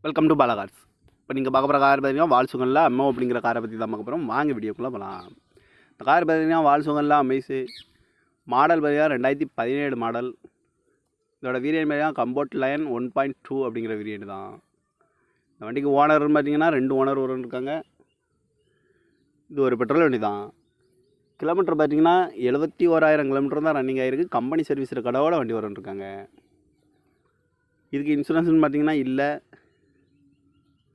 Welcome to Bala cars. இப்போ நீங்கள் பார்க்க போகிற கார் பார்த்தீங்கன்னா வால்சுகனில் அம்மோ அப்படிங்கிற காரை பற்றி தான் பார்க்க போகிறோம். வாங்க வீடியோக்குள்ளே போகலாம். இந்த கார் பார்த்தீங்கன்னா வால்சுகனில் அமேஸு மாடல் பார்த்தீங்கன்னா 2017 மாடல். இதோட வேரியன்ட் பார்த்தீங்கன்னா கம்போர்ட் லைன் 1.2 அப்படிங்கிற வேரியன்ட் தான். இந்த வண்டிக்கு ஓனர்னு பார்த்தீங்கன்னா 2 ஓனர் இருக்காங்க. இது ஒரு பெட்ரோல் வண்டி தான். கிலோமீட்டர் பார்த்தீங்கன்னா 71,000 கிலோமீட்டர் தான் ரன்னிங் ஆகிருக்கு. கம்பெனி சர்வீஸ் கடவோட வண்டி இருக்காங்க. இதுக்கு இன்சூரன்ஸ்னு பார்த்தீங்கன்னா இல்லை.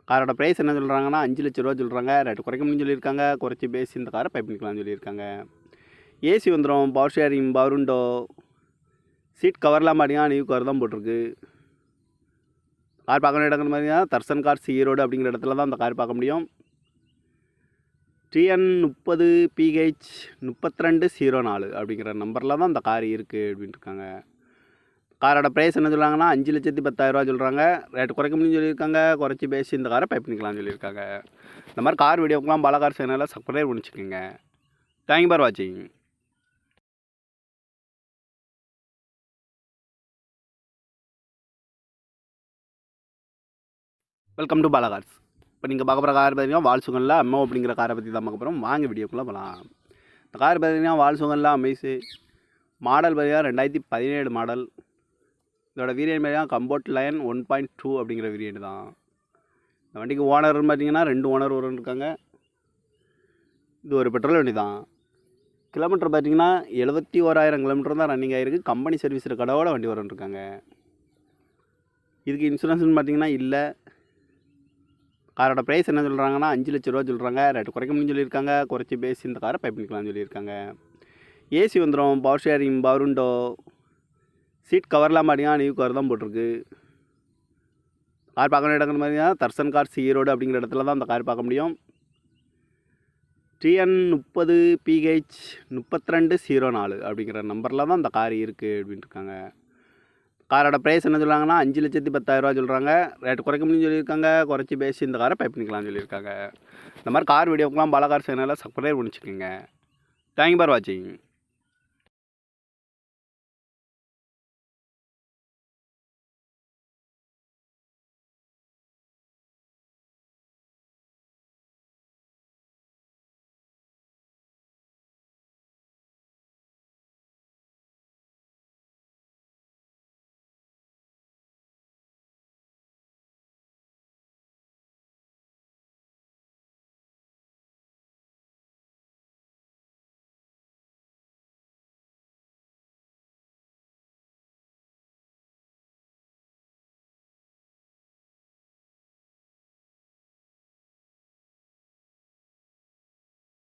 காரோட ப்ரைஸ் என்ன சொல்கிறாங்கன்னா 5 லட்ச ரூபா சொல்கிறாங்க. ரேட்டு குறைக்க முடியும்னு சொல்லியிருக்காங்க. குறைச்சி பேசி இந்த காரை பை பண்ணிக்கலாம்னு சொல்லியிருக்காங்க. ஏசி வந்துடும், power sharing, power window, seat கவர்லாம் பார்த்தீங்கன்னா நியூ கவர் தான் போட்டிருக்கு. கார் பார்க்கணும் இடங்கள் பார்த்தீங்கன்னா தர்சன் கார்ஸ் ஈரோடு அப்படிங்கிற இடத்துல தான் அந்த கார் பார்க்க முடியும். TN 30 PH 3204 அப்படிங்கிற நம்பரில் தான் அந்த கார் இருக்குது அப்படின்ட்டு இருக்காங்க. காரோட ப்ரைஸ் என்ன சொல்கிறாங்கன்னா 5,10,000 சொல்கிறாங்க. ரேட்டு குறைக்க முடியும்னு சொல்லியிருக்காங்க. குறைச்சி பேசி இந்த காரை பை பண்ணிக்கலாம்னு சொல்லியிருக்காங்க. இந்த மாதிரி கார் வீடியோக்கெலாம் பாலா கார் சேனலில் சப்ஸ்கிரைப் பண்ணிச்சுக்கோங்க. தேங்க்யூ ஃபார் வாட்சிங். Welcome to Bala cars. இப்போ நீங்கள் பார்க்க போகிற கார் பார்த்தீங்கன்னா வால்சுகனில் அம்மோ அப்படிங்கிற காரை பற்றி தான் பார்க்க போகிறோம். வாங்க வீடியோக்குள்ளே போகலாம். இந்த கார் பார்த்தீங்கன்னா வால்சுகனில் அமேஸு மாடல் பார்த்தீங்கன்னா 2017 மாடல். இதோட வேரியன்ட் பார்த்தீங்கன்னா கம்போர்ட் லைன் 1.2 அப்படிங்கிற வேரியன்ட் தான். இந்த வண்டிக்கு ஓனர்னு பார்த்தீங்கன்னா 2 ஓனர் இருக்காங்க. இது ஒரு பெட்ரோல் வண்டி தான். கிலோமீட்டர் பார்த்தீங்கன்னா 71,000 கிலோமீட்டர் தான் ரன்னிங் ஆகிருக்கு. கம்பெனி சர்வீஸ் கடவோட வண்டி இருக்காங்க. இதுக்கு இன்சூரன்ஸ்னு பார்த்தீங்கன்னா இல்லை. காரோட ப்ரைஸ் என்ன சொல்கிறாங்கன்னா 5 லட்ச ரூபா சொல்கிறாங்க. ரேட்டு குறைக்க முடியும்னு சொல்லியிருக்காங்க. குறைச்சி பேசி இந்த காரை பை பண்ணிக்கலாம்னு சொல்லியிருக்காங்க. ஏசி வந்துடும், power sharing, power window, seat கவர்லாம் பார்த்தீங்கன்னா நியூ கவர் தான் போட்டிருக்கு. கார் பார்க்கணும் இடங்கள் பார்த்தீங்கன்னா தர்சன் கார்ஸ் ஈரோடு அப்படிங்கிற இடத்துல தான் அந்த கார் பார்க்க முடியும். TN 30 PH 3204 அப்படிங்கிற நம்பரில் தான் அந்த கார் இருக்குது அப்படின்ட்டு இருக்காங்க. காரோட ப்ரைஸ் என்ன சொல்கிறாங்கன்னா 5,10,000 சொல்கிறாங்க. ரேட்டு குறைக்க முடியும்னு சொல்லியிருக்காங்க. குறைச்சி பேசி இந்த காரை பை பண்ணிக்கலாம்னு சொல்லியிருக்காங்க. இந்த மாதிரி கார் வீடியோக்கெலாம் பாலா கார் சேனலில் சப்ஸ்கிரைப் பண்ணிச்சுக்கோங்க. தேங்க்யூ ஃபார் வாட்சிங்.